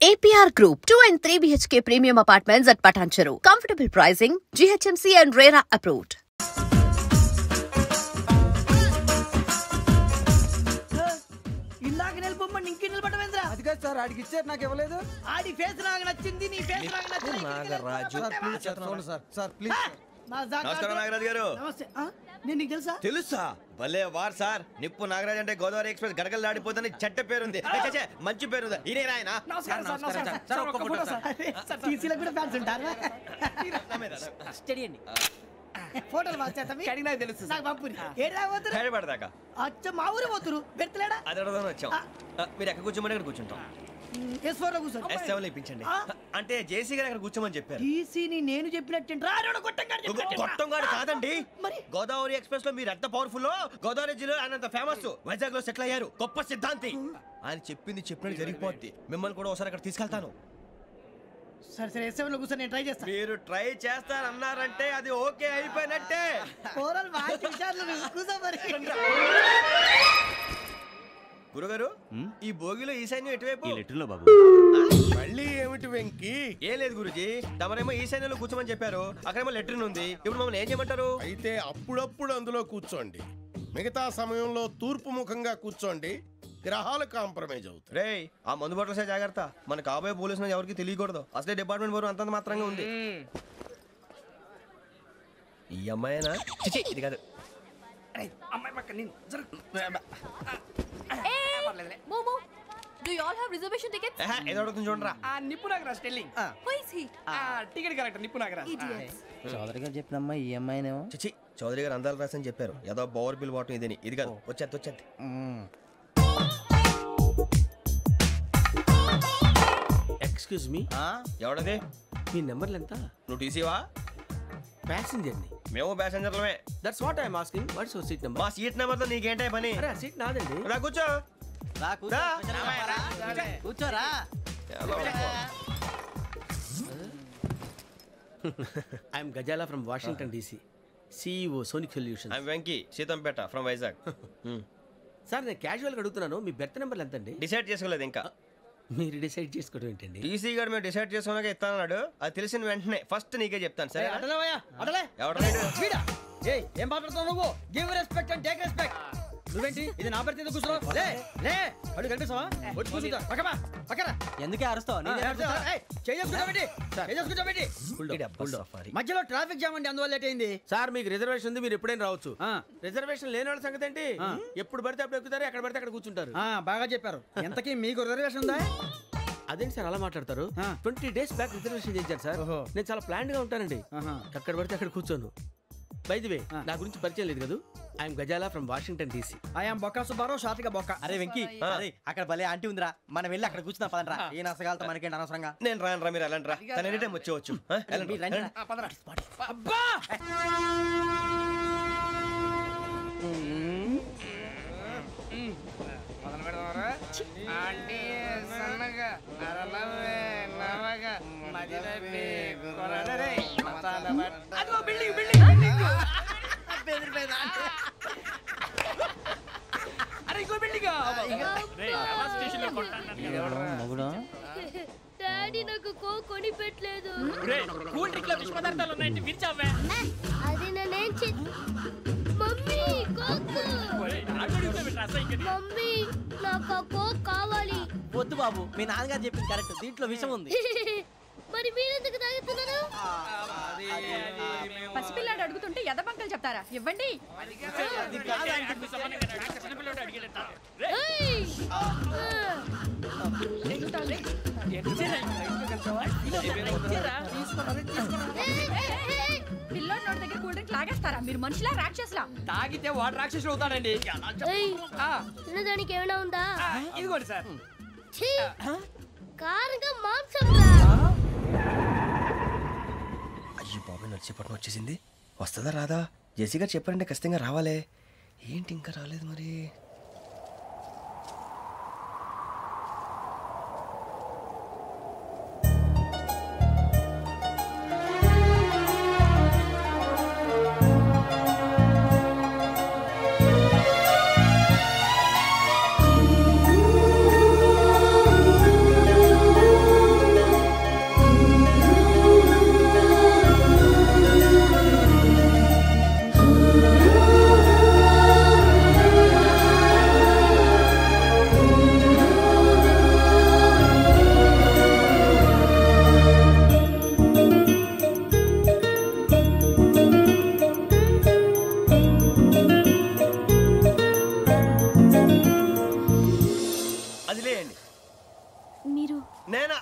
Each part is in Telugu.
APR Group, 2 and 3 BHK premium apartments at Patancheru. Comfortable pricing, GHMC and RERA approved. Sir ఆడికి ఇచ్చారు నాకు ఇవ్వలేదు. ఆడి ఫేస్ నాకు నచ్చింది, నీ ఫేస్ నాకు నచ్చింది. Nagaraju sir please. నమస్కారం నాగరాజు గారు. నమస్తే. నేను నీకు తెలుసా? తెలుసా? భలే వార్ సార్. నిప్పు నాగరాజ్ అంటే గోదావరి ఎక్స్ప్రెస్ గడగలు దాడిపోతుంది చెట్ట పేరుంది. మంచి పేరుంది. ఇదే ఆయన. టీసీలో కూడా ఫ్యాన్స్ ఉంటారా? ఫోటోలు నాకు తెలుసు. నాకు పంపుని ఏడా పోతురు? హైదరాబాద్దాకా. అచ్చ మా ఊరు పోతురు. పెడతలేడా? అది అడగదామని వచ్చాం. మీరు ఎక్కడ కూర్చోమని అక్కడ కూర్చుంటాం. S4 లో కూర్చో. S7 లో ఇప్పించండి. అంటే జేసీ గారు అక్కడ కూర్చోమని చెప్పారు. టీసీని నేను చెప్పినట్టు గొట్టంగాడు కాదండి. మరి గోదావరి ఎక్స్ప్రెస్ లో మీరు ఎంత పవర్ఫుల్, గోదావరి జిల్లా ఆయన అంత ఫేమస్, వైజాగ్ లో సెటిల్ అయ్యారు, గొప్ప సిద్ధాంతి. ఆయన చెప్పింది చెప్పినట్టు జరిగిపోద్ది. మిమ్మల్ని కూడా ఒకసారి అక్కడ తీసుకెళ్తాను. సరే సరే S7 లో కూర్చో, నేను ట్రై చేస్తాను. మీరు ట్రై చేస్తారన్నారంటే అది ఓకే అయిపోయినట్టే. ఓవరాల్ వాటి విషయాలు కూర్చో మరి. గురుగారు, ఈ భోగిలో ఈశాన్యం ఎటువైపు? బాబు మళ్ళీ ఏమిటి వెంకీ? ఏం లేదు గురుజీ, తమరేమో ఈశాన్యంలో కూర్చోమని చెప్పారు, అక్కడేమో లెట్రిన్ ఉంది. ఇప్పుడు మమ్మల్ని ఏం చేయమంటారు? అయితే అప్పుడప్పుడు అందులో కూర్చోండి, మిగతా సమయంలో తూర్పు ముఖంగా కూర్చోండి. గ్రహాలు కాంప్రమైజ్ అవుతాయి. రే, ఆ మందు బాటలసే జాగ్రత్త. మన కాబోయే పోలీసులు ఎవరికి తెలియకూడదు. అసలే డిపార్ట్మెంట్ బోరు అంతంత మాత్రంగా ఉంది. ఈ అమ్మాయినా? చిచి, ఇది కాదు. అమ్మాయి పక్క నేను Momo, do you all have reservation tickets? ఏదో అడుగుతుంది చూడరా. నిప్పు Nagaraj telling. Who is he? Ticket correct నిప్పు నాగరాజ్. Idiots. చౌదరి గారు చెప్పినమ్మా ఈ అమ్మాయినేమో. చిచి, చౌదరి గారు అందాలు రాసని చెప్పారు. ఏదో బోర్ బిల్ బాటం ఇదని. ఇది కాదు. వచ్చేది. Excuse me, ఎవడది? మీ నెంబర్లు ఎంత? నువ్వు టీసీవా? ప్యాసింజర్ ని. మేము ప్యాసెంజర్లమే. That's what I'm asking. What's your seat number? మా సీట్ నెంబర్ తో నీకేంటే పని? అరే సీట్ నాదండి. రా కూర్చో. కూర్చోరా. I'm Ghazala from Washington DC, CEO Sonic Solutions. I'm Venky, Seethampeta from Vizag. Sir నేను క్యాజువల్గా అడుగుతున్నాను, మీ బెర్త్ నెంబర్లు ఎంత అండి? డిసైడ్ చేసుకోలేదు ఇంకా. మీరు డిసైడ్ చేసుకోవడం ఏంటండి? టీసీ గారు మేము డిసైడ్ చేసుకున్నాక ఇస్తానన్నాడు. అది తెలిసిన వెంటనే ఫస్ట్ నీకే చెప్తాను. సరే ఎవడ ఏం మాట్లాడుతున్నావు నువ్వు? Give respect and take respect. నువ్వేంటి ఇది నా పరిస్థితి కూర్చున్నావు? లే లే, అడుగు కనిపిస్తావా? వచ్చి కూర్చుంటా. పక్కన ఎందుకే అరుస్తావు? మధ్యలో ట్రాఫిక్ జామ్ అండి, అందువల్ల లేట్ అయింది. సార్ మీకు రిజర్వేషన్ ఉంది, మీరు ఎప్పుడైనా రావచ్చు. రిజర్వేషన్ లేని వాళ్ళ సంగతి ఏంటి? ఎప్పుడు పడితే అప్పుడు ఎక్కుతారు, ఎక్కడ పడితే అక్కడ కూర్చుంటారు. బాగా చెప్పారు. ఎంతకీ మీకు రిజర్వేషన్ ఉందా? అదేంటి సార్ అలా మాట్లాడతారు? 20 days బ్యాక్ రిజర్వేషన్ చేశారు సార్. నేను చాలా ప్లాన్డ్ గా ఉంటానండి, అక్కడ పడితే అక్కడ కూర్చోను. బై ది వే, నా గురించి పరిచయం లేదు కదా. I'm Ghazala from Washington DC. I'm Bokka Subbarao, షార్ట్గా బొక్క. అరే వెంకీ, అక్కడ భలే ఆంటీ ఉందిరా, మనం వెళ్ళి అక్కడ కూర్చున్నా పదనరా. ఏ నసగాలతో మనకేంటి అనవసరంగా. నేను రాను, మీరు ఎలాంటి రా, తన ఎనీ టైం వచ్చేవచ్చు. అబ్బా డాడీ నాకు కొని పెట్టలేదు. అది నేనేం మమ్మీ మమ్మీ నాకు ఆ కోక్ కావాలి. వద్దు బాబు, మీ నాన్నగారు చెప్పింది కరెక్ట్, దీంట్లో విషయం ఉంది. మరి మీరెందుకు తాగుతున్నారు? పసిపిల్లాడు అడుగుతుంటే ఎదబంకలు చెప్తారా? ఇవ్వండి. పిల్లోడి నోటి దగ్గర కూల్ డ్రింక్ లాగేస్తారా? మీరు మనుషులా రాక్షసులా? తాగితే వాడు రాక్షసుడు అవుతాడండి. తినడానికి ఏమైనా ఉందా? ఇదిగోండి సార్. కారంగా మాంసం. అయ్యో బాబాయ్, నడిచేపట్నం వచ్చేసింది. వస్తుందా రాదా? జేసీ గారు చెప్పారంటే ఖచ్చితంగా రావాలే. ఏంటి ఇంకా రాలేదు మరి? నేనా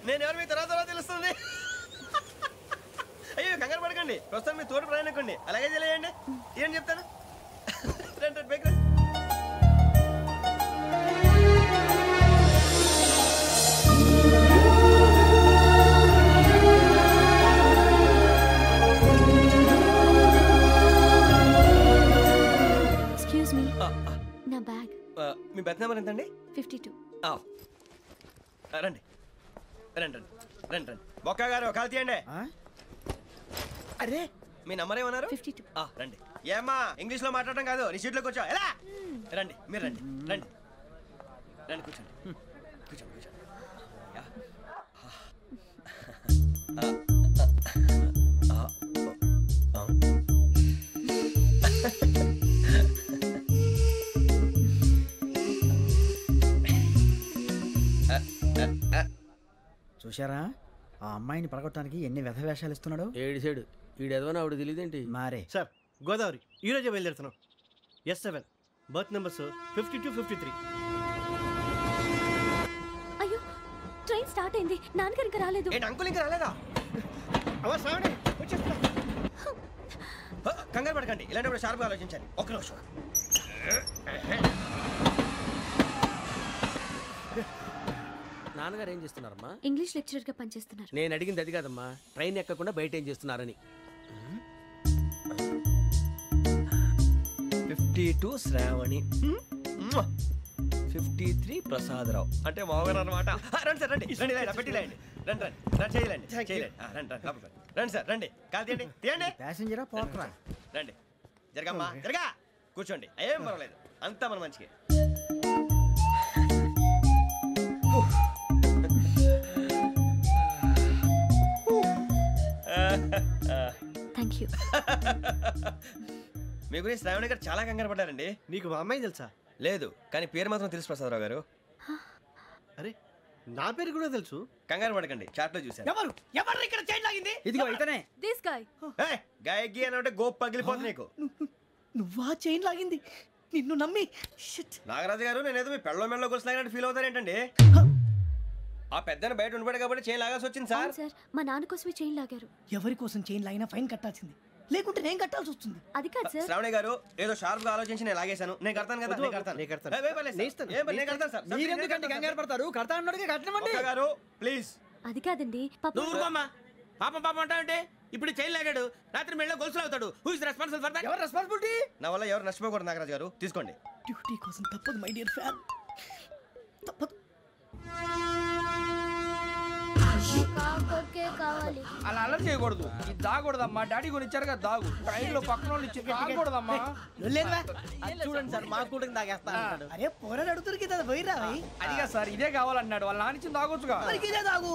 నేను ఎవరు మీ తర్వాత తెలుస్తుంది. అయ్యో కంగారు పడకండి, ప్రస్తుతం మీ తోటి ప్రయాణకండి. అలాగే తెలియండి, ఏం చెప్తాను. రండి బైక్ రండి. ఎక్స్క్యూజ్ మీ, నా బ్యాగ్. మీ బెత్ నెంబర్ ఎంతండి? 52. రండి రండి రండి రండి రండి. బొక్క గారు కాల్ తీయండి. అరే మీ నంబర్ ఏమన్నారు? 52. రండి. ఏమ్మా ఇంగ్లీష్ లో మాట్లాడడం కాదు, నీ సీట్లో కూర్చో. ఎలా రండి, మీరు రండి రండి రండి, కూర్చోండి కూర్చోండి కూర్చోండి. చూశారా ఆ అమ్మాయిని పడగొట్టడానికి ఎన్ని వ్యధ వేషాలు ఇస్తున్నాడు. ఏడు సైడు ఈడెదవని ఆవిడ తెలియదేంటి. మారే సార్ గోదావరి ఈరోజే బయలుదేరుతున్నాం. S7 berth numbers 52, 53. అయ్యో, ట్రైన్ స్టార్ట్ అయింది. నాన్నగారు ఇంకా రాలేదు. ఏంటి అంకుల్ ఇంకా రాలేదా? కంగారు పడకండి, ఇలాంటప్పుడు షార్ప్గా ఆలోచించండి. ఒక్క నిమిషం. నాన్నగారు ఏం చేస్తున్నారమ్మా? ఇంగ్లీష్ లెక్చరర్ గా పనిచేస్తున్నారు. నేను అడిగింది అది కాదమ్మా, ట్రైన్ ఎక్కకుండా బయట ఏం చేస్తున్నారని. 52 శ్రావణి, 53 ప్రసాదరావు అంటే మామగారు అనమాట. రండి సార్ రండి రండి, పెట్టిలేండి. రండి రండి రండి, చేయలేండి చేయలేండి. రండి రండి రండి సార్ రండి, కాదు తీయండి తీయండి. ప్యాసింజరా పోట్రా. రండి జరగమ్మా జరగా, కూర్చోండి. ఏం పర్వాలేదు, అంతా మన మంచికి. Thank you. మీ గురించి శ్రావణి గారు చాలా కంగారు పడ్డారండి. నీకు మా అమ్మాయి తెలుసా? లేదు, కానీ పేరు మాత్రం తెలుసు ప్రసాదరావు గారు. అరే నా పేరు కూడా తెలుసు. కంగారు పడకండి, చాట్ లో చూశాను. ఎవరు ఎవరు ఇక్కడ చైన్ లాగింది? ఇదిగో ఇతనే. This guy. గాయకి అని అంటే గోప్ పగిలిపోతుంది నీకు. నువ్వా చైన్ లాగింది? నిన్ను నమ్మి. నాగరాజు గారు, నేనేదో మీ పెళ్ళ మెళ్ళ గురిసిలాగినట్టు ఫీల్ అవుతారు ఏంటండి? ఆ పెద్దని బయట ఉండిపోయాడు కాబట్టి చైన్ లాగాల్సి వచ్చింది సార్. సార్, మా నాన్న కోసమే చైన్ లాగారు. ఎవరి కోసం చైన్ లాగినా ఫైన్ కట్టాల్సింది, లేకుంటే నేను కట్టాల్సి వస్తుంది. అది కాదు సార్. శ్రావణి గారు ఏదో షార్ప్ గా ఆలోచించి నేను లాగేశాను. నేను కడతాను కదా, నేను కడతాను. నేను కడతాను సార్. మీరెందుకంటే కంగారు పడతారు? కడతా అన్నాడుగా కట్టమండి. గారు ప్లీజ్. అది కాదండి. నువ్వు ఊరుకోమ్మా. పాపం పాపం అంటావంటే ఇప్పుడు చైన్ లాగాడు, రాత్రి మెళ్ళ గొలుసులు అవుతాడు. Who is responsible for that? ఎవరు రెస్పాన్సిబిలిటీ? నా వల్ల ఎవరు నష్టపోకూడదు నాగరాజు గారు, తీసుకోండి. డ్యూటీ కోసం తప్పదు మై డియర్ ఫ్యాన్, తప్పదు. అలా అలర్ చేయకూడదు. ఇది దాగకూడదమ్మా. డాడీ కొని ఇచ్చారు కదా దాగు. ట్రైన్ లో పక్కన వాళ్ళు ఇచ్చి దాగకూడదమ్మా. చూడండి సార్, మా కూడా దాగేస్తా. అరే పోరాడు అడుగుతారు కదా, పోయిరా. అదిగా సార్, ఇదే కావాలన్నాడు. వాళ్ళ నాన్న ఇచ్చింది తాగొచ్చుగా. ఇదే తాగు.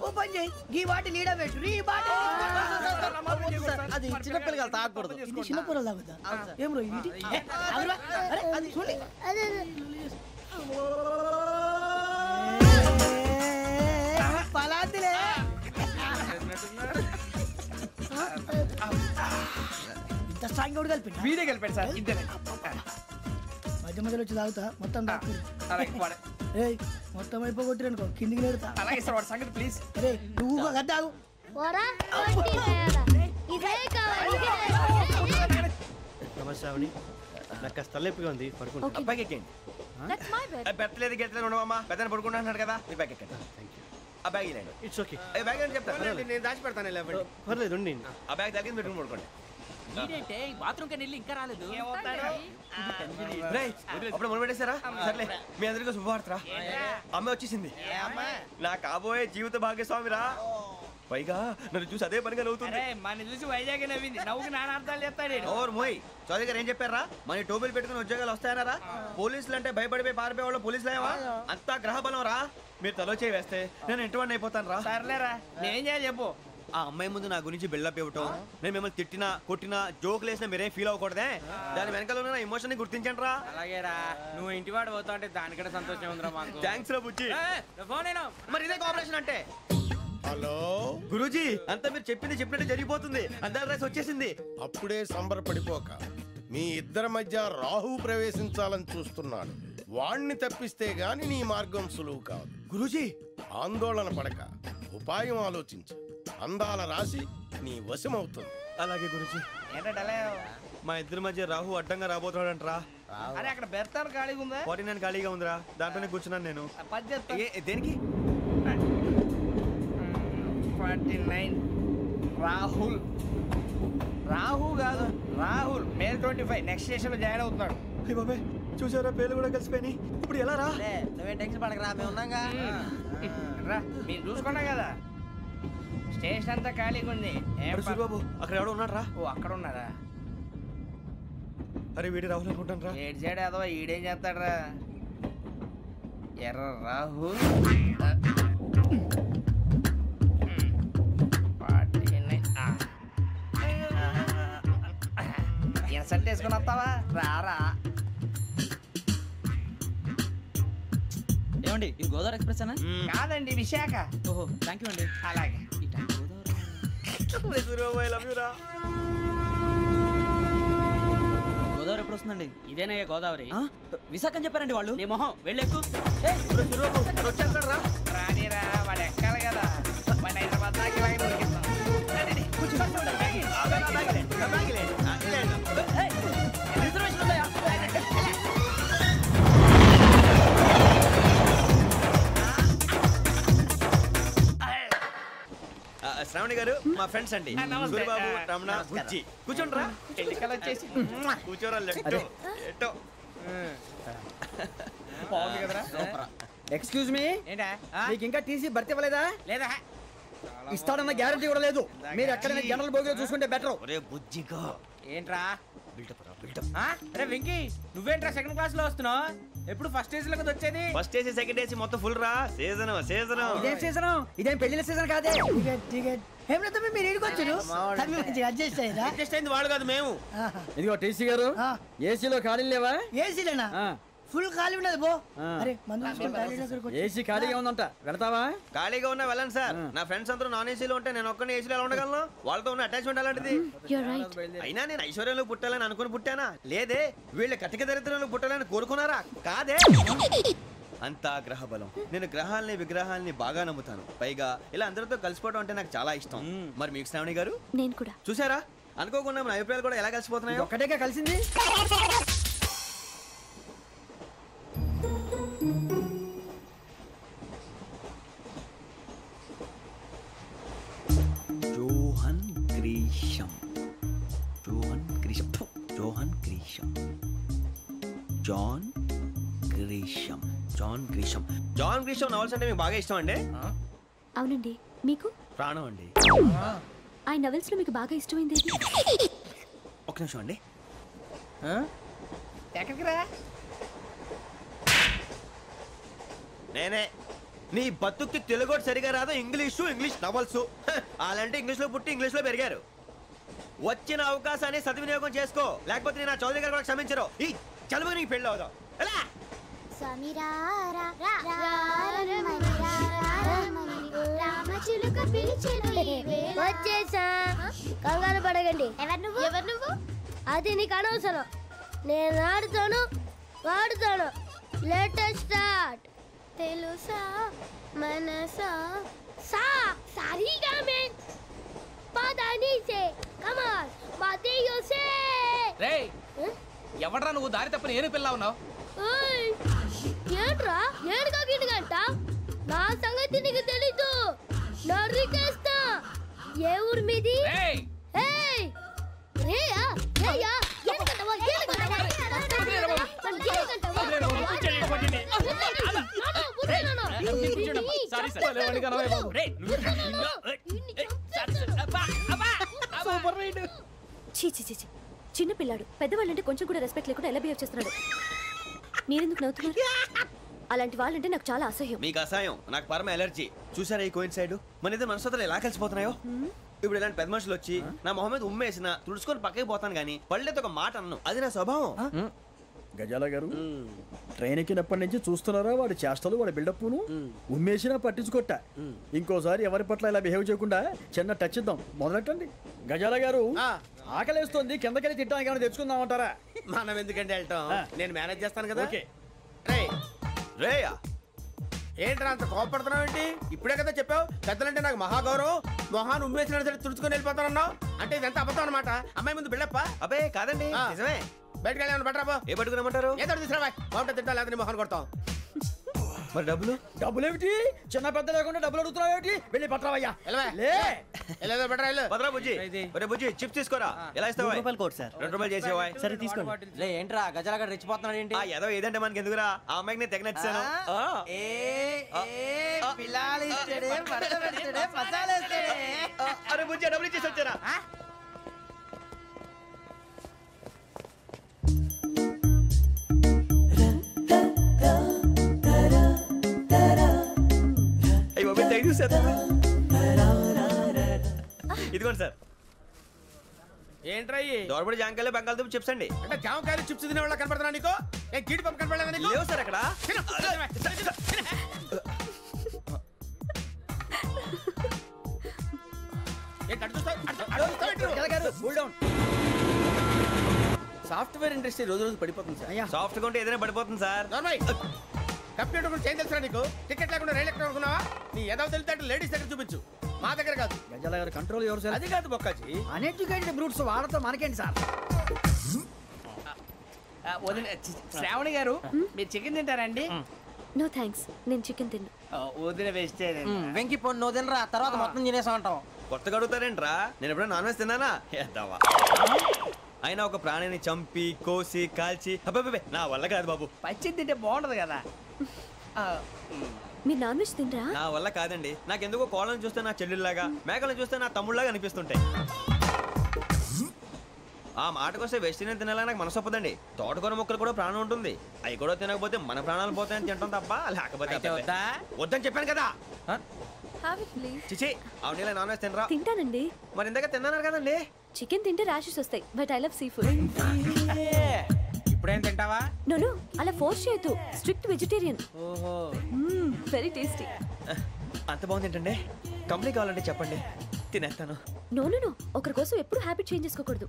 ఓ పని చేయి, ఈ బాటి లీడ పెట్టు. అది చిన్నపిల్లలు తాగకూడదు. ఇది చిన్నపిల్లలు తాగుతా. ఏం రో ఇది? అది చూడండి. పలాతిలే. ఇంత స్ట్రాంగ్ కూడా కలిపి వీడే కలిపాడు సార్. ఇద్దరే మధ్య మధ్యలో వచ్చి తాగుతా. మొత్తం తాగు. అలాగే ఏయ్, మొత్తం అయిపోగొట్టిరనుకో కిందికి నేడుతా. అలాగే సార్, వాడు సంగతి ప్లీజ్. అరే నువ్వు కదా తాగు. నమస్తే శ్రావణి, నాకు కాస్త తలెప్పిగా ఉంది, పడుకుంటా. అబ్బాయికి ఎక్కండి. That's my bed. పెట్టలేదు గెట్టలేదు ఉండవమ్మా. పెద్దని పడుకుంటున్నాడు కదా, మీ బ్యాగ్ ఎక్కండి. ఆ బ్యాగ్ ఇలాండి. It's okay. బ్యాగ్ అని చెప్తాను. నేను దాచి పెడతాను. పర్లేదు ఉండి. ఆ బ్యాగ్ తగ్గింది పెట్టుకుని పడుకోండి. బాత్రూమ్ కి వెళ్ళి ఇంకా రాలేదు. అప్పుడు మొదలు పెట్టేశారా? సర్లే, మీ అందరికీ శుభవార్తరా. అమ్మ వచ్చేసింది. నా కాబోయే జీవిత భాగ్యస్వామిరా. పైగా నన్ను చూసి అదే పనిగా నవ్వుతుంది. మన చూసి వైజాగ్ నవ్వింది. నవ్వుకి నాన్న అర్థాలు చెప్తాడు. ఓర్ మోయ్, చౌదరి గారు ఏం చెప్పారా? మన టోబీలు పెట్టుకుని ఉద్యోగాలు వస్తాయనరా? పోలీసులు అంటే భయపడిపోయి పారిపోయే వాళ్ళు పోలీసులు ఏవా? అంతా గ్రహ బలం రా. మీరు తలో చేయి వేస్తే నేను ఇంటివాడిని అయిపోతాను రా. సర్లేరా, నేనేం చేయాలి చెప్పు. ఆ అమ్మాయి ముందు నా గురించి బిల్డప్ ఇవ్వటం, నేను మిమ్మల్ని తిట్టినా కొట్టినా జోకులు వేసినా మీరేం ఫీల్ అవ్వకూడదే. దాని వెనకాల ఉన్న ఎమోషన్ ని గుర్తించండి రా. అలాగేరా, నువ్వు ఇంటివాడు పోతా అంటే దానికంటే సంతోషం ఉందిరా మాకు. థ్యాంక్స్ రా బుజ్జి. ఫోన్ అయినా మరి ఇదే కోఆపరేషన్ అంటే. హలో గురూజీ అంతా మీరు చెప్పింది చెప్పినట్టు జరిగిపోతుంది. అందాల రైస్ వచ్చేసింది. అప్పుడే సంబరపడిపోక. మీ ఇద్దరి మధ్య రాహు ప్రవేశించాలని చూస్తున్నాడు. వాణ్ణి తప్పిస్తే గాని నీ మార్గం సులువు కాదు. గురూజీ ఆందోళన పడక ఉపాయం ఆలోచించు. అందాల రాశి నీ వశమవుతుంది. అలాగే గురూజీ. ఏంటంటే మా ఇద్దరి మధ్య రాహు అడ్డంగా రాబోతున్నాడంటరా. అరే అక్కడ బెర్తాను ఖాళీగా ఉందా? 49 ఖాళీగా ఉందిరా, దాంట్లోనే కూర్చున్నాను నేను. దేనికి? 49 రాహుల్. రాహు కాదు రాహుల్. మే 25 నెక్స్ట్ స్టేషన్ లో జాయిన్ అవుతున్నాడు. బాబాయ్ చూసారా, పేర్లు కూడా కలిసిపోయినాయి. ఇప్పుడు ఎలా రా? నువ్వేం టెన్షన్ పడకరా, మేము ఉన్నాగా. రా మీరు చూసుకున్నా కదా, స్టేషన్ అంతా ఖాళీగా ఉంది. సూరిబాబు అక్కడ ఎవడో ఉన్నాడు రా. ఓ అక్కడ ఉన్నారా? అరే వీడి రాహుల్ అనుకుంటాను రా. ఏడు సైడ్ ఏదో ఈడేం చేస్తాడరా? ఎర్ర రాహుల్. ఇన్సల్ట్ వేసుకుని వస్తావా? రారా. ఏమండి ఇది గోదావరి ఎక్స్ప్రెస్ అనా? కాదండి విశాఖ. ఓహో థ్యాంక్ యూ అండి. అలాగే. గోదావరి ఎప్పుడు వస్తుందండి? ఇదేనయ్యా గోదావరి. విశాఖ అని చెప్పారండి వాళ్ళు. నీ మొహం వెళ్ళెక్కు. వచ్చేస్తాడు రా. రానిరా, వాడు ఎక్కాలి కదా. వాడిని హైదరాబాద్ దాకా ఇలాగే దొరికిస్తాం. రిజర్వేషన్ ఉందయ్యా. శ్రావణి గారు మా ఫ్రెండ్స్ అండి. సూరిబాబు, రమణ, బుజ్జి. కూర్చోండి రా. ఎన్నికలు వచ్చేసి కూర్చోరా. లెట్టో ఎట్టో బాగుంది కదరా. ఎక్స్క్యూజ్ మీ, ఏంటా? మీకు ఇంకా టీసీ భర్తీ ఇవ్వలేదా? లేదా ఇస్తాడన్న గ్యారంటీ కూడా లేదు. మీరు ఎక్కడైనా జనరల్ బోగిలో చూసుకుంటే బెటర్. ఒరే బుజ్జిగా ఏంట్రా? బిల్డప్ రా, బిల్డప్. అరే వెంకీ, నువ్వేంట్రా సెకండ్ క్లాస్ లో వస్తున్నావు? ఎప్పుడు ఫస్ట్ ఏసీ లో వచ్చేది? ఫస్ట్ ఏసీ సెకండ్ ఏసీ మొత్తం ఫుల్ రా. Season season. ఇదేం సీజన్? ఇదేం పెళ్లిన సీజన్ కాదే. మీరు ఇడికొచ్చారు అడ్జస్ట్ అయ్యారా? అడ్జస్ట్ అయింది వాడు కాదు, మేము. ఇదిగో టీసీ గారు, ఏసీలో ఖాళీ లేవా? ఏసీలేనా? ఫుల్ ఖాళీ ఉన్నది బో. అరే ఏసీ ఖాళీగా ఉందంట, వెళ్తావా? ఖాళీగా ఉన్నా వెళ్ళండి సార్. నా ఫ్రెండ్స్ అందరూ నాన్ ఏసీలో ఉంటే నేను ఒక్కనే ఏసీలో ఎలా ఉండగలను? వాళ్ళతో ఉన్న అటాచ్మెంట్ అలాంటిది. అయినా నేను ఐశ్వర్యంలో పుట్టాలని అనుకుని పుట్టానా? లేదే. వీళ్ళు కటిక దరిద్రంలో పుట్టాలని కోరుకున్నారా? కాదే. అంతా గ్రహ బలం. నేను గ్రహాలని విగ్రహాలని బాగా నమ్ముతాను. పైగా ఇలా అందరితో కలిసిపోవడం అంటే నాకు చాలా ఇష్టం. మరి మీకు శ్రావణి గారు? నేను కూడా. చూసారా, అనుకోకుండా మన అభిప్రాయాలు కూడా ఎలా కలిసిపోతున్నాయి. ఒక్కటేగా కలిసింది. John Grisham. John Grisham. John Grisham. John Grisham. John Grisham. John Grisham novels అంటే మీకు బాగా ఇష్టం అండి? అవునండి. మీకు? ప్రాణం అండి. ఆ నవల్స్ లో మీకు బాగా ఇష్టమైంది? ఒక నిమిషం అండి. ఎక్కడికి రా? నేనే. నీ బతుక్కి తెలుగు సరిగా రాదు, ఇంగ్లీష్ నవల్స్. అలాంటి ఇంగ్లీష్ లో పుట్టి ఇంగ్లీష్ లో పెరిగారు. వచ్చిన అవకాశాన్ని సద్వినియోగం చేసుకో, లేకపోతే నేను చౌదరి గారు కూడా క్షమించరు. ఈ చదువు నీకు పెళ్ళి అవుదాం. వచ్చేసా, కంగారు పడకండి. ఎవరు నువ్వు? అది నీకు అనవసరం. నేను ఆడుతాను, వాడుతాను. Latest start. తెలుసా మనసా సా సారీగా మెన్ పదనిసే కమాన్ మదేయోసే. రేయ్, ఎవడ్రా నువ్వు? దారి తప్పని ఏను పిల్ల ఉన్నావు? ఓయ్ ఏంట్రా ఏడుగా గిడుగంట? నా సంగతి నీకు తెలీదు. నరికేస్తా. ఏ ఊరు మీది? రేయ్ ఏయ్ రేయా రేయా ఏడుగంటవా ఏడుగంటవా చిన్న పిల్లాడు పెద్దవాళ్ళంటే కొంచెం కూడా రెస్పెక్ట్ లేకుండా ఎలా బిహేవ్ చేస్తున్నాడు. మీరెందుకు నవ్వుతున్నారు? అలాంటి వాళ్ళంటే నాకు చాలా అసహ్యం. మీకు అసహ్యం, నాకు పరమ ఎలర్జీ. చూసారా ఈ కోయిన్సైడ్? మన ఇద్దరు మనసులో ఎలా కలిసిపోతున్నాయో. ఇప్పుడు ఇలాంటి పెద్ద మనుషులు వచ్చి నా మొహం మీద ఉమ్మేసిన తుడుచుకొని పక్కకి పోతాను, కానీ పళ్ళేతో ఒక మాట అన్ను. అది నా స్వభావం. గజాల గారు ట్రైన్ ఎక్కినప్పటి నుంచి చూస్తున్నారా వాడి చేష్టలు వాడి బిల్డప్ను ఉమ్మేసినా పట్టించుకోట ఇంకోసారి ఎవరి పట్ల ఇలా బిహేవ్ చేయకుండా చిన్న టచ్ ఇద్దాం మొదలెట్టండి గజాల గారు ఆకలేస్తుంది కిందకెళ్ళి తిట్టడానికి ఏమైనా తెచ్చుకుందామంటారా మనం ఎందుకంటే వెళ్తాం నేను మేనేజ్ చేస్తాను కదా ఓకే రేయా ఏంట్రా అంత కోపడుతున్నావు ఏంటి ఇప్పుడే కదా చెప్పావు పెద్దలంటే నాకు మహాగౌరవం మొహాన్ని ఉమ్మేసిన సరే తుడుచుకొని వెళ్ళిపోతానన్నావు అంటే ఇదంతా అబద్ధం అనమాట అమ్మాయి ముందు బిళ్ళప్ప అబ్బే కాదండి నిజమే బయటకు వెళ్ళి బట్రాబో ఏ పట్టుకురమ్మంటారు ఏదో తీసుకురా బాగుంటుంది తింటా లేదా మొహాన్ని కొడతాం మరి డబ్బులు ఏమిటి చిన్న పెద్ద లేకుండా డబ్బులు అడుగుతున్నావు ఏమిటి వెళ్ళి పట్టరావయ్యా బట్రా వెళ్ళు పదరా బుజ్జి ఒరే బుజ్జి చిప్స్ తీసుకోరా ఎలా ఇస్తావా రూపాయలు కోట్ సార్ 2 రూపాయలు చేసేవా సరే తీసుకోండి ఏంట్రా గజాల రెచ్చిపోతున్నాడు ఏంటి ఏదో ఏదంటే మనకి ఎందుకురా ఆ అమ్మాయికి నేను తెగ నచ్చాను అరే బుజ్జి డబ్బులు ఇచ్చేసి వచ్చారా ఇదిగోండి సార్ ఏంట్రా దోరబడి జాంకాయలు బంగాళదుంప చిప్స్ అండి అంటే జామకాయలు చిప్స్ తినే వాళ్ళ కనపడుతున్నా నీకు నేను గీడి పంపు కనపడలేదా నీకు లేవు సార్ అక్కడ సాఫ్ట్వేర్ ఇండస్ట్రీ రోజు రోజు పడిపోతుంది సార్ సాఫ్ట్ గా ఉంటే ఏదైనా పడిపోతుంది సార్ కంప్యూటర్ గురించి ఏం తెలుసా నీకు టికెట్ లేకుండా రైలు ఎక్కడ అనుకున్నావా నీ ఏదో తెలితే లేడీస్ దగ్గర చూపించు మా దగ్గర కాదు గజాల గారు కంట్రోల్ ఎవరు సార్ అది కాదు బొక్కాజీ అన్ఎడ్యుకేటెడ్ బ్రూట్స్ వాడతో మనకేంటి సార్ శ్రావణి గారు మీరు చికెన్ తింటారండి నో థ్యాంక్స్ నేను చికెన్ తిన్నా వదిన వేస్తే వెంకి పొన్ను నువ్వు తినరా తర్వాత మొత్తం తినేసా ఉంటాం కొత్తగా అడుగుతారేంట్రా నేను ఎప్పుడైనా నాన్ వెజ్ తిన్నానా ఎద్దావా అయినా ఒక ప్రాణిని చంపి కోసి కాల్చి అబ్బే నా వల్ల కాదు బాబు పచ్చి తింటే బాగుంటది కదా మీరు నాన్ వెజ్ తినరా నా వల్ల కాదండి నాకెందుకో కోళ్ళని చూస్తే నా చెల్లెళ్ళలాగా మేకలను చూస్తే నా తమ్ముళ్ళలాగా అనిపిస్తుంటాయి ఆ మాటకొస్తే వెస్టిరియన్ తినాలని నాకు మనసు ఒప్పదండి తోటకూర మొక్కలు కూడా ప్రాణం ఉంటుంది అవి కూడా తినకపోతే మన ప్రాణాలు పోతాయని తింటాం తప్ప లేకపోతే వద్దని చెప్పాను కదా చిచి అవునీ నాన్ వెజ్ తినరా తింటానండి మరి ఇందాక తిన్నాను కదండి చికెన్ తింటే ర్యాషెస్ వస్తాయి but I love sea food ఇప్పుడేం తింటావా నో అలా ఫోర్స్ చేయొద్దు స్ట్రిక్ట్ వెజిటేరియన్ ఓహో వెరీ టేస్టీ అంత బాగుంది ఏంటండి కంప్లీట్ కావాలంటే చెప్పండి తినేస్తాను నో ఒకరి కోసం ఎప్పుడు హ్యాబిట్ చేంజ్ చేసుకోకూడదు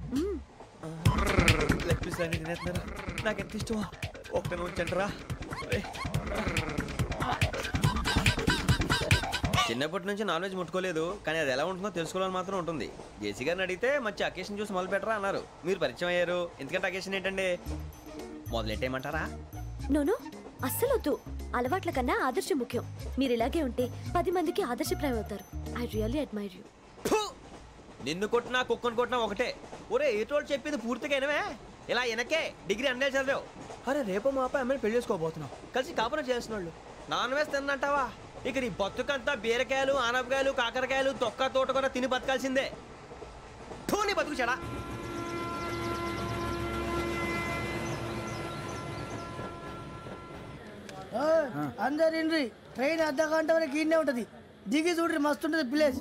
లెగ్ పీస్ అన్ని తినేస్తున్నారు నాకు ఎంత ఇష్టమో ఒకటే ఉంచండిరా చిన్నప్పటి నుంచి నాన్ వెజ్ ముట్టుకోలేదు కానీ అది ఎలా ఉంటుందో తెలుసుకోవాలని మాత్రం ఉంటుంది జేసీ గారిని అడిగితే మంచి అకేషన్ చూసి మొదలు పెట్టరా అన్నారు మీరు పరిచయం అయ్యారు ఎందుకంటే అకేషన్ ఏంటండి మొదలెట్టేయమంటారా నో అస్సలు వద్దు అలవాట్ల కన్నా ఆదర్శం ముఖ్యం మీరు ఇలాగే ఉంటే 10 మందికి ఆదర్శప్రాయం అవుతారు ఐ రియల్లీ అడ్మైర్ యూ నిన్ను కొట్టినా కుక్కను కొట్టినా ఒకటే ఒరే ఏటోళ్ళు చెప్పింది పూర్తిగా వినవే ఇలా వెనకే డిగ్రీ అన్నే చదివావు అరే రేపు మా అబ్బాయి అమ్మాయిని పెళ్లి చేసుకోబోతున్నావు కలిసి కాపురం చేసిన వాళ్ళు నాన్ వెజ్ తిన్నంటావా ఇక నీ బతుకంతా బీరకాయలు ఆనపకాయలు కాకరకాయలు తొక్క తోట కూడా తిని బతకాల్సిందే నీ బతుకు చెడా అందరు ఇండ్రి ట్రైన్ అర్ధ గంట వరకు ఇన్నే ఉంటది దిగి చూడ్రి మస్తు ఉంటది ప్లేస్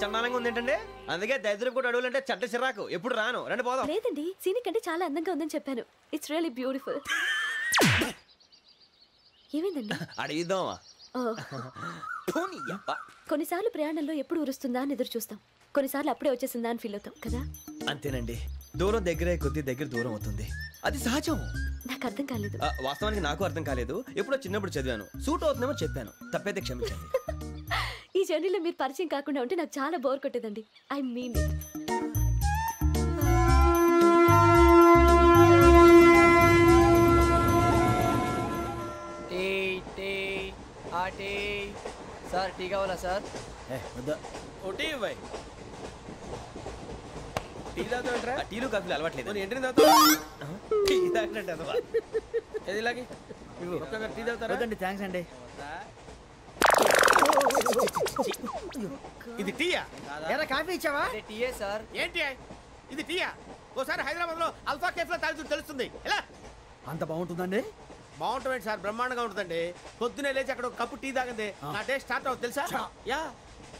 చందానంగా ఉంది ఏంటంటే అందుకే దరిద్రం కూడా అడవులంటే చెడ్డ చిరాకు ఎప్పుడు రాను రండి పోదాం లేదండి సీనిక్ అంటే చాలా అందంగా ఉందని చెప్పాను ఇట్స్ రియల్లీ బ్యూటిఫుల్ ఏమైందండి అడిగిద్దామా కొన్నిసార్లు ప్రయాణంలో ఎప్పుడు ఉరుస్తుందా అని ఎదురు చూస్తాం కొన్నిసార్లు అప్పుడే వచ్చేసిందా అని ఫీల్ అవుతాం కదా అంతేనండి దూరం దగ్గరే కొద్ది దగ్గర దూరం అవుతుంది అది సహజం నాకు అర్థం కాలేదు వాస్తవానికి నాకు అర్థం కాలేదు ఎప్పుడో చిన్నప్పుడు చదివాను సూట్ అవుతుందేమో చెప్పాను తప్పైతే క్షమించండి ఈ జర్నీలో మీరు పరిచయం కాకుండా ఉంటే నాకు చాలా బోర్ కొట్టేదండి ఐ మీన్ సార్ టీ కావాలా సార్ టీలు కాఫీలు అలవాట్లేదు ఎంట్రీ తాగుతా ఏది ఇలాగే టీ తాగుతారా థ్యాంక్స్ అండి ఇది టీయా ఎరా కాఫీ ఇచ్చావా టీయే సార్ ఏంటి ఇది టీయా? ఓసారి హైదరాబాద్ లో అల్ఫా కేఫ్ లో తాగుతూ తెలుస్తుంది. ఎలా అంత బాగుంటుందండి? బాగుంటుంది సార్, బ్రహ్మాండంగా ఉంటుందండి. పొద్దునే లేచి అక్కడ ఒక కప్పు టీ తాగింది నా డే స్టార్ట్ అవుతుంది తెలుసా? యా.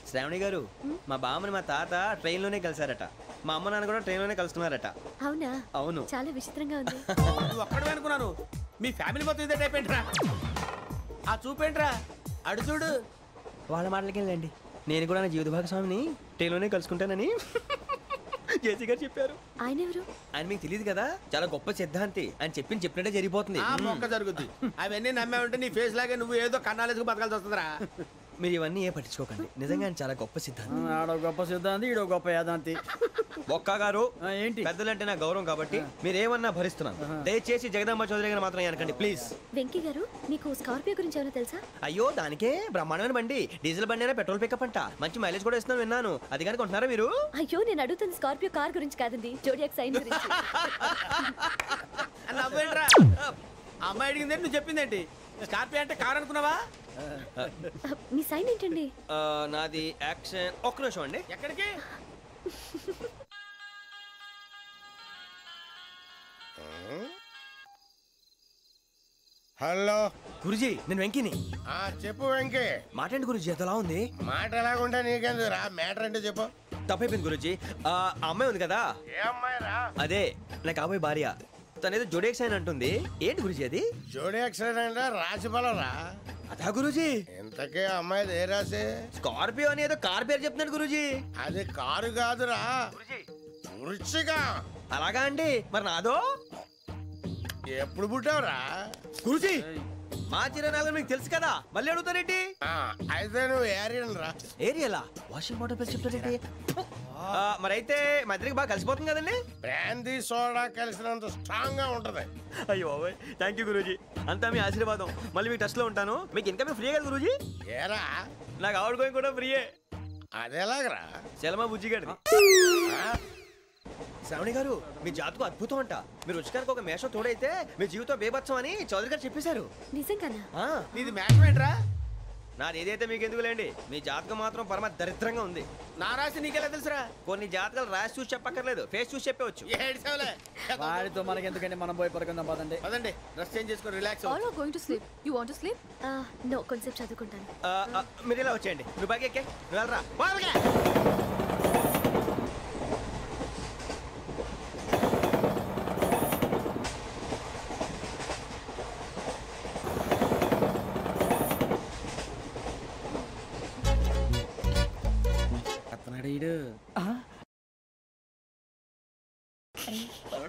శ్రావణి గారు, మా బామ్మని మా తాత ట్రైన్ లోనే కలిసారట. మా అమ్మ నాన్న కూడా ట్రైన్ లోనే కలుసుకున్నారట. అవునా? అవును. చాలా విచిత్రంగా ఉంది. నువ్వు ఒక్కడే అనుకున్నాను, మీ ఫ్యామిలీ మొత్తం ఇదే టైప్ ఏంట్రా? ఆ చూపేంట్రా, అడు చూడు. వాళ్ళ మాటలకి వెళ్ళండి. నేను కూడా నా జీవిత భాగస్వామిని ట్రైన్ లోనే కలుసుకుంటానని జేసీ గారు చెప్పారు. ఆయన ఎవరు? ఆయన మీకు తెలియదు కదా, చాలా గొప్ప సిద్ధాంతి. అని చెప్పినట్టే జరిగిపోతుంది. ఆ మొక్క జరుగుద్ది. అవన్నీ నమ్మే ఉంటే నీ ఫేస్ లాగే నువ్వు ఏదో కన్నాలేసుకు బతకాల్సి వస్తుందిరా. మీరు ఇవన్నీ ఏ పట్టించుకోకండి. నిజంగా ఆయన చాలా గొప్ప సిద్ధాంతి. ఆడో గొప్ప సిద్ధాంతి, ఈడో గొప్ప యాదాంతి. ఒక్క గారు ఏంటి? పెద్దలంటే నా గౌరవం కాబట్టి మీరు ఏమన్నా భరిస్తున్నాను. దయచేసి జగదాంబ చౌదరి గారు మాత్రం అనకండి ప్లీజ్. వెంకీ గారు, మీకు స్కార్పియో గురించి ఏమైనా తెలుసా? అయ్యో, దానికే బ్రహ్మాండమైన బండి. డీజిల్ బండి అయినా పెట్రోల్ పికప్ అంట. మంచి మైలేజ్ కూడా ఇస్తున్నాను విన్నాను. అది కానీ కొంటున్నారా మీరు? అయ్యో, నేను అడుగుతుంది స్కార్పియో కార్ గురించి కాదండి, జోడియాక్ సైన్ గురించి. నవ్వేంట్రా? అమ్మాయి అడిగింది నువ్వు చెప్పిందేంటి? స్కార్పియో అంటే కార్ అనుకున్నావా? మీ సైన్ ఏంటండి? నాది యాక్షన్. ఒక్క నిమిషం అండి. ఎక్కడికి? హలో గురుజీ, నేను వెంకిని. చెప్పు వెంకీ. మాట ఏంటి గురుజీ, అదలా ఉంది? మాట ఎలాగుంటా నీకెందుకు రా, మ్యాటర్ అంటే చెప్పు. తప్పైపోయింది గురుజీ. ఆ అమ్మాయి ఉంది కదా, ఏ అమ్మాయి రా? అదే నా కాబోయే భార్య. తనేదో జోడేక్స్ అని అంటుంది. ఏంటి గురుజీ అది? జోడి యాక్సిడెంట్ రాసి బలరా? అదా గురుజీ. ఇంతకే అమ్మాయి ఏ రాసి? స్కార్పియో అని ఏదో కార్ పేరు చెప్తున్నాడు గురుజీ. అది కారు కాదురా, వృచ్చిక. అలాగా అండి, మరి నాదో? ఎప్పుడు పుట్టావురా? గురుజీ, మా చిరనాలు మీకు తెలుసు కదా, మళ్ళీ అడుగుతారేంటి? అయితే నువ్వు ఏరియన్ రా. ఏరియాలా? వాషింగ్ వాటర్ పేరు చెప్తారేంటి? మరైతే మా ఇద్దరికి బాగా కలిసిపోతుంది కదండి. బ్రాందీ సోడా కలిసినంత స్ట్రాంగ్ గా ఉంటది. అయ్యో థ్యాంక్ యూ గురూజీ, అంతా మీ ఆశీర్వాదం. మళ్ళీ మీకు టచ్ లో ఉంటాను. మీకు ఇన్కమ్ ఫ్రీ కదా గురూజీ? ఏరా, నాకు ఆవిడ గోయింగ్ కూడా ఫ్రీయే. అదేలాగరా? చలమా బుజ్జి గారిది. శ్రావణి గారు, మీ జాతకు అద్భుతం అంట. మీరు రుచికారికి ఒక మేషం తోడైతే మీ జీవితం బేబత్సం అని చౌదరి గారు చెప్పేశారు. నిజంగానా? నీది మేషం ఏంట్రా? నాది ఏదైతే మీకు ఎందుకు లేండి, మీ జాతకం మాత్రం పరమ దరిద్రంగా ఉంది. నా రాసి నీకెలా తెలుసురా? కొన్ని జాతకాలు రాసి చూసి చెప్పక్కర్లేదు, ఫేస్ చూసి చెప్పవచ్చు. వాడితో మనకి ఎందుకంటే మనం పోయి పడుకుందాం పదండి. పదండి, డ్రెస్ చేంజ్ చేసుకొని relax. All are going to sleep. You want to sleep? No, కొంచెం చదువుకుంటాను. మీరు ఇలా వచ్చేయండి. నువ్వు బాగా ఎక్కే, నువ్వు వెళ్ళరా.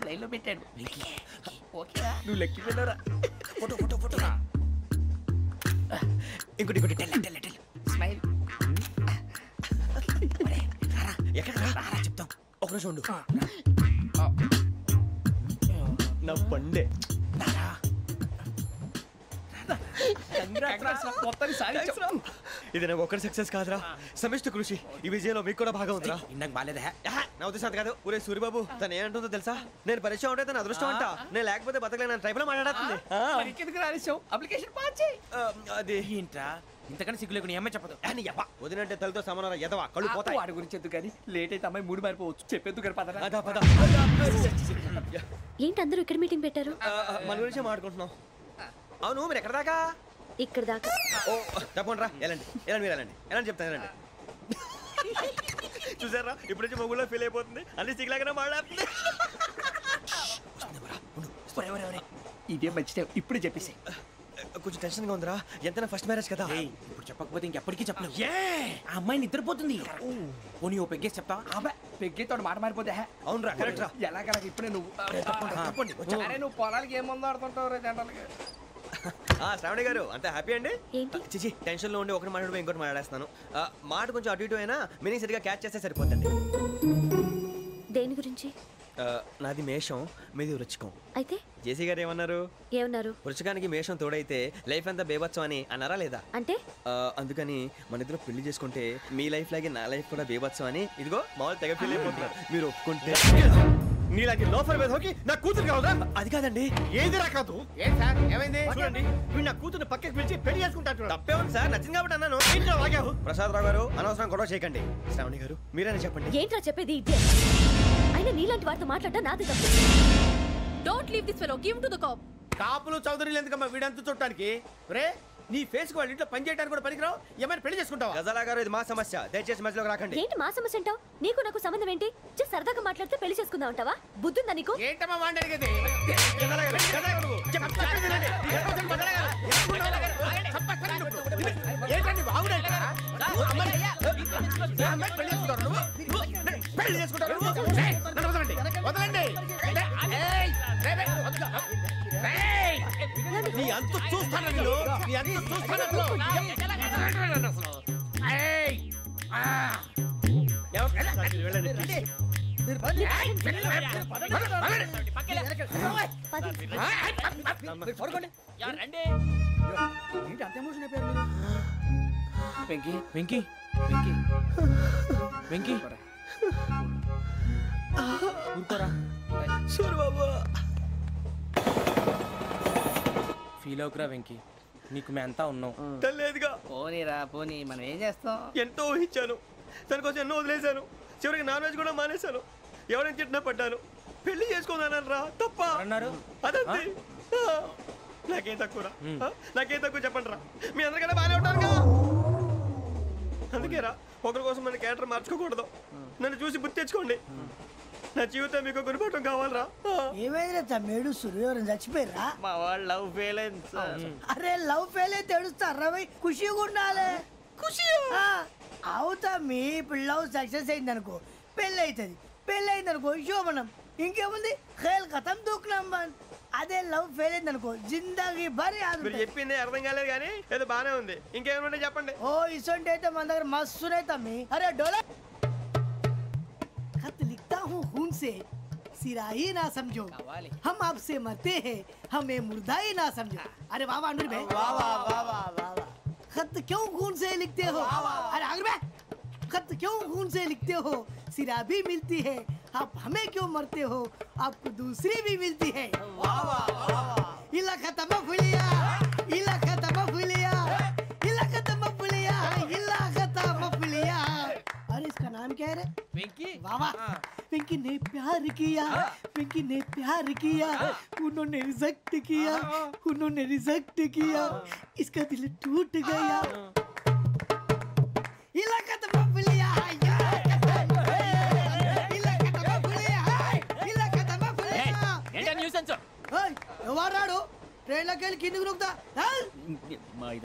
లైన్లో పెట్టాడు. నువ్వు లెక్కి వెళ్ళరా. Photo photo photo. ఇంకోటి ఇంకోటి. స్మైల్. ఎక్కడ చెప్తాం. ఒక నిమిషం ఉండు. నా పండే. ఇది నాకు ఒక్కడి సక్సెస్ కాదురా, సమిష్టి కృషి. ఈ విజయంలో మీకు కూడా భాగం ఉందిరా. నాకు బాలేదా? నా ఉద్దేశం అది కాదు. ఊరే సూరిబాబు, తను ఏమంటుందో తెలుసా? నేను పరిచయం ఉంటే తన అదృష్టం అంట. నేను లేకపోతే బతకలేను ట్రైబ్ లో మాట్లాడుతుంది. అప్లికేషన్ పాస్ చేయి. అది ఏంట్రా ఇంతకన్నా సిగ్గు లేకుండా ఏమై చెప్పదు. వదినంటే తలతో సమానం ఎదవా, కళ్ళు పోతాయి. వాడి గురించి ఎందుకు కానీ లేట్ అయితే అమ్మాయి మూడు మారిపోవచ్చు. చెప్పేందుకు కానీ పద. అదా పద. ఏంటి అందరూ ఇక్కడ మీటింగ్ పెట్టారు? మన గురించి మాట్లాడుకుంటున్నాం. అవును, మీరు ఎక్కడ దాకా? ఇక్కడ దాకా. ఓ తప్పకుండా రా, వెళ్ళండి వెళ్ళండి, మీరు వెళ్ళండి వెళ్ళండి, చెప్తాను వెళ్ళండి. చూసారా, ఇప్పుడు నుంచి మొగుల్లో ఫీల్ అయిపోతుంది. అన్ని సిగ్లాగానే మాట్లాడుతుంది. ఇదే మంచి టైం, ఇప్పుడు చెప్పేసి. కొంచెం టెన్షన్ గా ఉందిరా, ఎంతైనా ఫస్ట్ మ్యారేజ్ కదా. ఇప్పుడు చెప్పకపోతే ఇంకెప్పటికీ చెప్పలేవు. ఆ అమ్మాయి నిద్రపోతుంది. పోనీ ఓ పెగ్గేసి చెప్తావా? అబ్బాయి పెగ్గేతో మాట మారిపోతే. అవునురా, కరెక్ట్ రా. ఎలాగలా ఇప్పుడే నువ్వు అరే నువ్వు పొలాలకి ఏం ముందు ఆడుతుంటావు రే జనరల్గా. శ్రావణి గారు, అంత హ్యాపీ అండి? చిచి, టెన్షన్ లో ఉండి ఒకటి మాట్లాడిపోయి ఇంకోటి మాట్లాడేస్తాను. మాట కొంచెం అటు ఇటు అయినా మీనింగ్ సరిగా క్యాచ్ చేస్తే సరిపోతుంది. దేని గురించి? నాది మేషం, మీది వృచ్చికం. అయితే జేసీ గారు ఏమన్నారు? వృచ్చికానికి మేషం తోడైతే లైఫ్ అంతా బేబత్సం అని అన్నారా లేదా? అంటే అందుకని మన ఇద్దరు పెళ్లి చేసుకుంటే మీ లైఫ్ లాగే నా లైఫ్ కూడా బేబత్సం అని ఇదిగో మామూలు తెగ ఫీల్ అయిపోతున్నారు. మీరు ఒప్పుకుంటే నీలాంటి లోఫర్ మీద హోకి నా కూతురు కావదా? అది కాదండి. ఏది రాకాదు. ఏం సార్ ఏమైంది? చూడండి, వీడు నా కూతురు పక్కకి పిలిచి పెళ్లి చేసుకుంటాడు. తప్పే ఉంది సార్, నచ్చింది కాబట్టి అన్నాను. ప్రసాద్ రావు గారు, అనవసరం గొడవ చేయకండి. శ్రావణి గారు, మీరైనా చెప్పండి. ఏంట్రా చెప్పేది? అయినా నీలాంటి వారితో మాట్లాడటం నాది తప్పు. Don't leave this fellow, give to the cop. కాపులు చౌదరులు ఎందుకమ్మా వీడంతా చూడటానికి? రే నీ ఫేస్ కు వాళ్ళ ఇంట్లో పని చేయడానికి కూడా పనికిరావు. ఏమైనా పెళ్లి చేసుకుంటావా? గజాలా గారు ఇది మా సమస్య, దయచేసి మధ్యలోకి రాకండి. ఏంటి మా సమస్య అంటావు? నీకు నాకు సంబంధం ఏంటి? జస్ట్ సరదాగా మాట్లాడితే పెళ్లి చేసుకుందాం అంటావా? బుద్ధుందా నీకు? ఏంటమ్మా వాడిని అడిగేది? ఏంటండి బాగుండండి పెళ్లి చేసుకుంటారు. వదలండి. నీ అంత చూస్తాను నేను, నీ అంత చూస్తాను. వెంకీ వెంకీ వెంకీ వెంకీ ఊరుకోరా. ఫీల్ అవుకురా వెంకీ, నీకు మేమంతా ఉన్నాం. లేదుగా పోనీరా పోనీ, మనం ఏం చేస్తాం? ఎంతో ఊహించాను, దానికోసం ఎన్నో వదిలేశాను. చివరికి నాన్ వెజ్ కూడా మానేశాను. ఎవరైనా తిట్టినా పడ్డాను. పెళ్లి చేసుకుందానరా తప్ప అన్నారు. అదంతే. నాకేం తక్కువరా? నాకేం తక్కువ చెప్పండి రా. మీ అందరికన్నా బాగానే ఉంటారుగా. అందుకేరా ఒకరి కోసం మన క్యారెక్టర్ మార్చుకోకూడదు. నన్ను చూసి గుర్తు తెచ్చుకోండి. నా జీవితం మీకు గురిపటం కావాలరా. ఏమైందిరా తమ్మేడు సూర్యవరం చచ్చిపోయిరా? మా వాళ్ళు లవ్ ఫెయిల్ అయింది సార్. అరే లవ్ ఫెయిల్ అయితే ఏడుస్తారా భయ్? ఖుషిగా ఉండాలి. ఖుషి అవుతా. మీ ఇప్పుడు లవ్ సక్సెస్ అయింది అనుకో పెళ్ళి అవుతుంది. పెళ్ళి అయింది అనుకో శోభనం. ఇంకేముంది ఖేల్ ఖతం దూకునాం బాన్. అదే లవ్ ఫెయిల్ అయింది అనుకో జిందాగీ భారీ. మీరు చెప్పింది అర్థం కాలేదు కానీ ఏదో బానే ఉంది. ఇంకేమైనా చెప్పండి. ఓ ఇసొంటి అయితే మన దగ్గర మస్తున్నాయి తమ్మి. అరే డోలా खत लिखता हूँ खून से, सिरा ही ना समझो, हम आपसे मरते हैं, हमें मुर्दा ही ना समझो. अरे वाह वाह अनुर भाई, वाह वाह वाह वाह वाह. खत क्यों खून से लिखते हो? अरे अनुर भाई, खत क्यों खून से लिखते हो? सिरा भी मिलती है, आप हमें क्यों मरते हो? आपको दूसरी भी मिलती है. वाह वाह वाह. इला खत्म फुलिया, इला खत्म फुलिया, इला खत्म फुलिया, इला खत्म फुलिया. अरे इसका नाम क्या है रे? వెంకీ. वाह वाह. पिंकी ने प्यार किया, पिंकी ने प्यार किया, उन्होंने रिजेक्ट किया, उन्होंने रिजेक्ट किया, इसका दिल टूट गया. इलाका तो बबलिया, इलाका तो बबलिया, इलाका तो बबलिया. ఏంటా న్యూసెన్స్? ఎవరు రాడు? ట్రైన్లోకి వెళ్ళి కిందికి నొక్కుతా.